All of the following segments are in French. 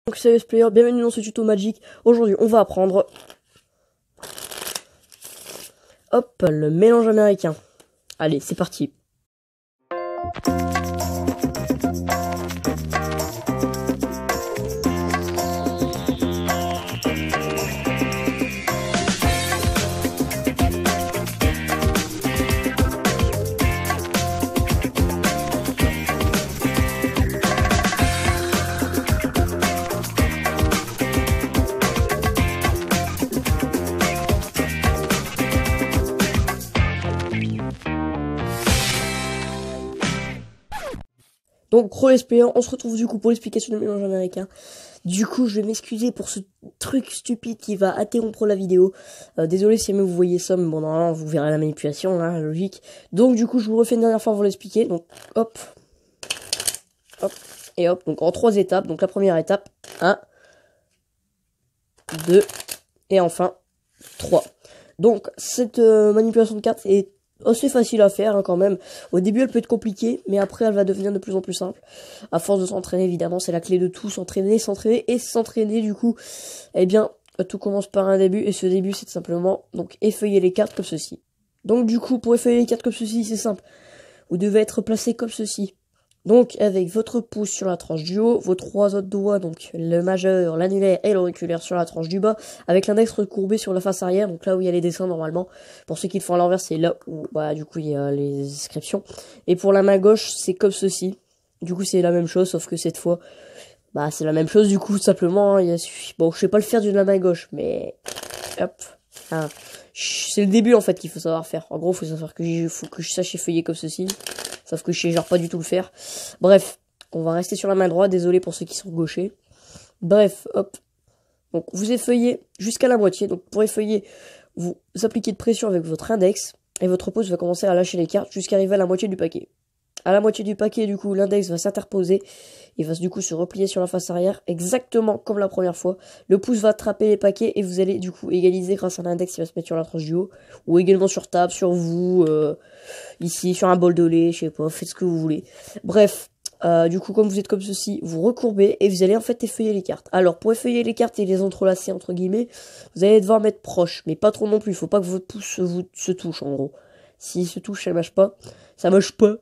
Donc salut les players, bienvenue dans ce tuto magique. Aujourd'hui on va apprendre le mélange américain. Allez, c'est parti. Donc, Rolex Player, on se retrouve du coup pour l'explication du mélange américain. Du coup, je vais m'excuser pour ce truc stupide qui va interrompre la vidéo. Désolé si jamais vous voyez ça, mais bon, normalement, vous verrez la manipulation, là, la logique. Donc, du coup, je vous refais une dernière fois pour l'expliquer. Donc, hop, hop, et hop. Donc, en 3 étapes. Donc, la première étape, 1, 2, et enfin, 3. Donc, cette manipulation de cartes est assez facile à faire quand même. Au début elle peut être compliquée, mais après elle va devenir de plus en plus simple. À force de s'entraîner, évidemment, c'est la clé de tout. S'entraîner du coup, eh bien, tout commence par un début, et ce début c'est simplement donc effeuiller les cartes comme ceci. Donc du coup, pour effeuiller les cartes comme ceci, c'est simple. Vous devez être placé comme ceci. Donc avec votre pouce sur la tranche du haut, vos 3 autres doigts, donc le majeur, l'annulaire et l'auriculaire sur la tranche du bas, avec l'index recourbé sur la face arrière, donc là où il y a les dessins normalement. Pour ceux qui le font à l'envers, c'est là où du coup il y a les inscriptions. Et pour la main gauche, c'est comme ceci. Du coup c'est la même chose, sauf que cette fois, c'est la même chose du coup, simplement. Bon, je sais pas le faire de la main gauche, mais hop. C'est le début en fait qu'il faut savoir faire. En gros, faut que je sache effeuiller comme ceci. Sauf que je sais genre pas du tout le faire. Bref, on va rester sur la main droite. Désolé pour ceux qui sont gauchers. Bref, hop. Donc vous effeuillez jusqu'à la moitié. Donc pour effeuiller, vous appliquez de pression avec votre index. Et votre pouce va commencer à lâcher les cartes jusqu'à arriver à la moitié du paquet. À la moitié du paquet, du coup, l'index va s'interposer. Il va du coup se replier sur la face arrière, exactement comme la première fois. Le pouce va attraper les paquets et vous allez du coup égaliser grâce à l'index qui va se mettre sur la tranche du haut. Ou également sur table, sur vous, ici, sur un bol de lait, je sais pas, faites ce que vous voulez. Bref, du coup, comme vous êtes comme ceci, vous recourbez et vous allez en fait effeuiller les cartes. Alors, pour effeuiller les cartes et les entrelacer, entre guillemets, vous allez devoir mettre proche, mais pas trop non plus. Il faut pas que votre pouce se touche, en gros. S'il se touche, ça mâche pas. Ça mâche pas.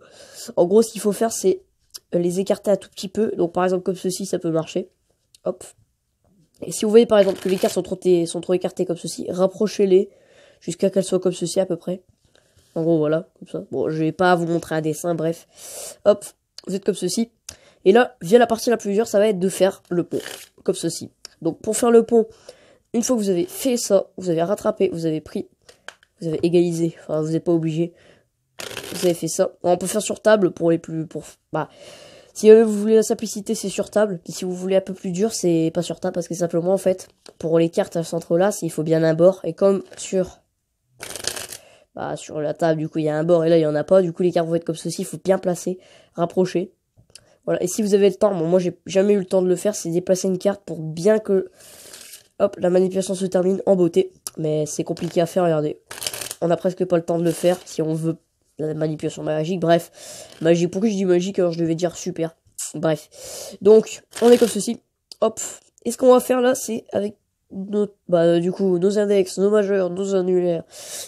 En gros, ce qu'il faut faire, c'est les écarter un tout petit peu. Donc, par exemple, comme ceci, ça peut marcher. Hop. Et si vous voyez, par exemple, que les cartes sont trop écartées comme ceci, rapprochez-les jusqu'à qu'elles soient comme ceci, à peu près. En gros, voilà, comme ça. Bon, je vais pas vous montrer un dessin, bref. Hop, vous êtes comme ceci. Et là, via la partie la plus dure, ça va être de faire le pont. Comme ceci. Donc, pour faire le pont, une fois que vous avez fait ça, vous avez rattrapé, vous avez pris, vous avez égalisé. Enfin, vous n'êtes pas obligé. Vous avez fait ça. Bon, on peut faire sur table pour les plus... si vous voulez la simplicité, c'est sur table. Et si vous voulez un peu plus dur, c'est pas sur table. Parce que simplement, en fait, pour les cartes, elles s'entrelacent, il faut bien un bord. Et comme sur la table, du coup, il y a un bord et là, il y en a pas. Du coup, les cartes vont être comme ceci. Il faut bien placer, rapprocher. Voilà. Et si vous avez le temps, bon, moi, j'ai jamais eu le temps de le faire, c'est déplacer une carte pour bien que, hop, la manipulation se termine en beauté. Mais c'est compliqué à faire, regardez. On a presque pas le temps de le faire si on veut la manipulation magique. Bref, magique. Pourquoi je dis magique alors je devais dire super. Bref. Donc, on est comme ceci. Hop. Et ce qu'on va faire là, c'est avec du coup, nos index, nos majeurs, nos annulaires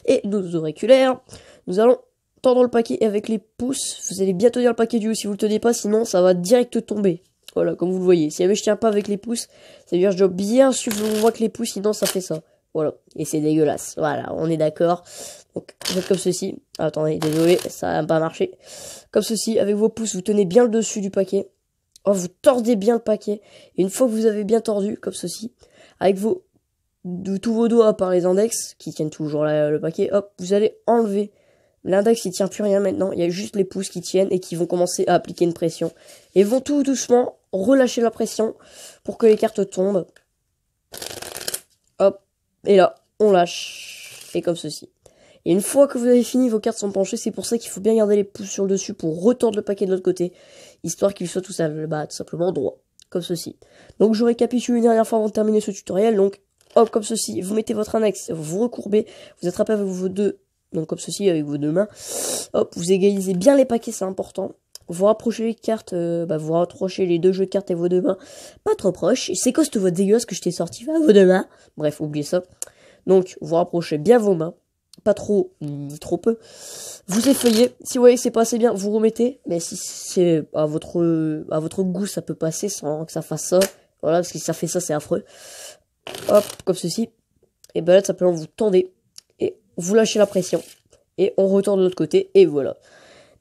et nos auriculaires. Nous allons tendre le paquet avec les pouces. Vous allez bien tenir le paquet du haut si vous le tenez pas, sinon ça va direct tomber. Voilà, comme vous le voyez. Si jamais je tiens pas avec les pouces, ça veut dire que je dois bien suivre le mouvement que les pouces, sinon ça fait ça. Voilà, et c'est dégueulasse. Voilà, on est d'accord. Donc, vous faites comme ceci. Attendez, désolé, ça n'a pas marché. Comme ceci, avec vos pouces, vous tenez bien le dessus du paquet. Oh, vous tordez bien le paquet. Et une fois que vous avez bien tordu, comme ceci, avec tous vos doigts, par les index, qui tiennent toujours le paquet, hop, vous allez enlever. L'index, il tient plus rien maintenant. Il y a juste les pouces qui tiennent et qui vont commencer à appliquer une pression. Et vont tout doucement relâcher la pression pour que les cartes tombent. Hop. Et là, on lâche. Et comme ceci. Et une fois que vous avez fini, vos cartes sont penchées. C'est pour ça qu'il faut bien garder les pouces sur le dessus pour retordre le paquet de l'autre côté. Histoire qu'il soit tout simplement droit. Comme ceci. Donc je récapitule une dernière fois avant de terminer ce tutoriel. Donc, hop, comme ceci. Vous mettez votre index, vous recourbez. Vous attrapez avec vos deux. Donc comme ceci, avec vos deux mains. Hop, vous égalisez bien les paquets, c'est important. vous rapprochez les cartes, vous rapprochez les deux jeux de cartes et vos deux mains, pas trop proches. C'est quoi cette voix dégueulasse que je t'ai sorti, vos deux mains? Bref, oubliez ça. Donc, vous rapprochez bien vos mains, pas trop, ni trop peu. Vous effeuillez, si vous voyez que c'est pas assez bien, vous remettez, mais si c'est à votre goût, ça peut passer sans que ça fasse ça. Voilà, parce que si ça fait ça, c'est affreux. Hop, comme ceci. Et ben là, tout simplement, vous tendez, et vous lâchez la pression. Et on retourne de l'autre côté, et voilà.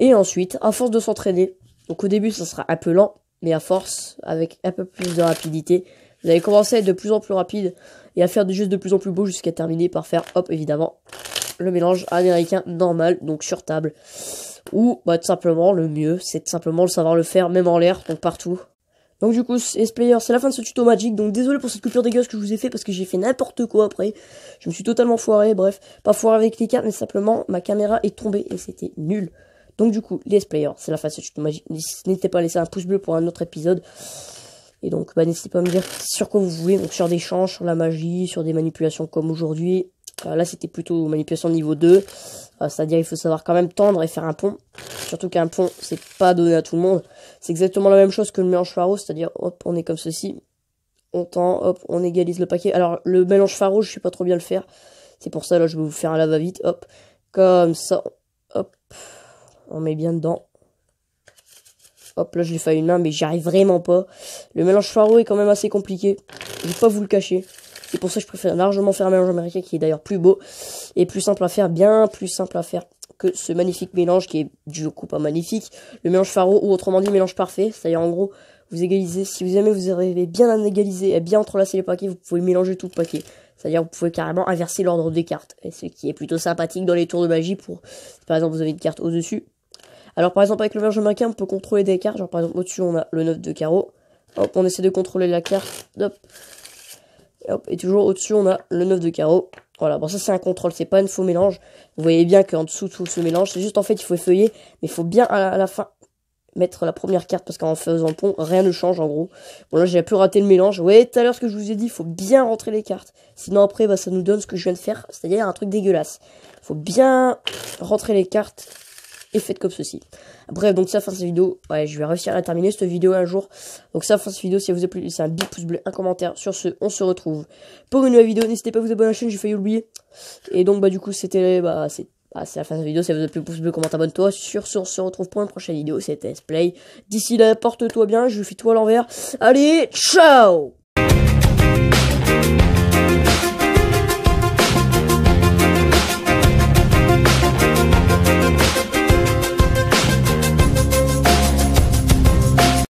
Et ensuite, à force de s'entraîner, donc au début, ça sera un peu lent, mais à force, avec un peu plus de rapidité, vous allez commencer à être de plus en plus rapide, et à faire des jeux de plus en plus beaux, jusqu'à terminer par faire, hop, évidemment, le mélange américain normal, donc sur table. Ou, tout simplement, le mieux, c'est tout simplement le savoir le faire, même en l'air, donc partout. Donc du coup, S-Player, c'est la fin de ce tuto Magic, donc désolé pour cette coupure dégueulasse que je vous ai fait, parce que j'ai fait n'importe quoi après. Je me suis totalement foiré, bref, pas foiré avec les cartes, mais simplement, ma caméra est tombée, et c'était nul. Donc du coup, les S-Player, c'est la fin de ce tuto Magic. N'hésitez pas à laisser un pouce bleu pour un autre épisode. Et donc, n'hésitez pas à me dire sur quoi vous voulez, donc sur des changes, sur la magie, sur des manipulations comme aujourd'hui. Là, c'était plutôt manipulation niveau 2. C'est-à-dire, il faut savoir quand même tendre et faire un pont. Surtout qu'un pont, c'est pas donné à tout le monde. C'est exactement la même chose que le mélange pharo, c'est-à-dire, hop, on est comme ceci. On tend, hop, on égalise le paquet. Alors, le mélange pharo, je sais pas trop bien le faire. C'est pour ça, là, je vais vous faire un lava-vite, hop. Comme ça, hop. On met bien dedans. Hop, là, je l'ai fait à une main, mais j'y arrive vraiment pas. Le mélange pharo est quand même assez compliqué. Je vais pas vous le cacher. C'est pour ça que je préfère largement faire un mélange américain qui est d'ailleurs plus beau et plus simple à faire, bien plus simple à faire que ce magnifique mélange qui est du coup pas magnifique. Le mélange pharo, ou autrement dit mélange parfait, c'est-à-dire en gros, vous égalisez, si vous aimez, vous arrivez bien à égaliser et bien entrelacer les paquets, vous pouvez mélanger tout le paquet. C'est-à-dire vous pouvez carrément inverser l'ordre des cartes. Et ce qui est plutôt sympathique dans les tours de magie pour, par exemple, vous avez une carte au-dessus. Alors par exemple avec le mélange américain, on peut contrôler des cartes. Genre par exemple au-dessus on a le 9 de carreau. Hop, on essaie de contrôler la carte. Hop. Hop, et toujours au-dessus, on a le 9 de carreau. Voilà, bon ça c'est un contrôle, c'est pas un faux mélange. Vous voyez bien qu'en dessous tout ce mélange, c'est juste en fait il faut effeuiller, mais il faut bien à la fin mettre la première carte parce qu'en faisant pont, rien ne change en gros. Bon là j'ai un peu raté le mélange. Vous voyez tout à l'heure ce que je vous ai dit, il faut bien rentrer les cartes. Sinon après ça nous donne ce que je viens de faire, c'est-à-dire un truc dégueulasse. Il faut bien rentrer les cartes. Et faites comme ceci. Bref, donc ça fin de cette vidéo. Ouais, je vais réussir à terminer cette vidéo un jour. Donc ça fin de cette vidéo. Si elle vous a plu, laissez un big pouce bleu, un commentaire. Sur ce, on se retrouve pour une nouvelle vidéo. N'hésitez pas à vous abonner à la chaîne, j'ai failli oublier. Et donc du coup c'était c'est la fin de cette vidéo. Si elle vous a plu, pouce bleu, commente, abonne-toi. Sur ce, on se retrouve pour une prochaine vidéo. C'était S-Play. D'ici là, porte-toi bien. Je fais tout à l'envers. Allez, ciao!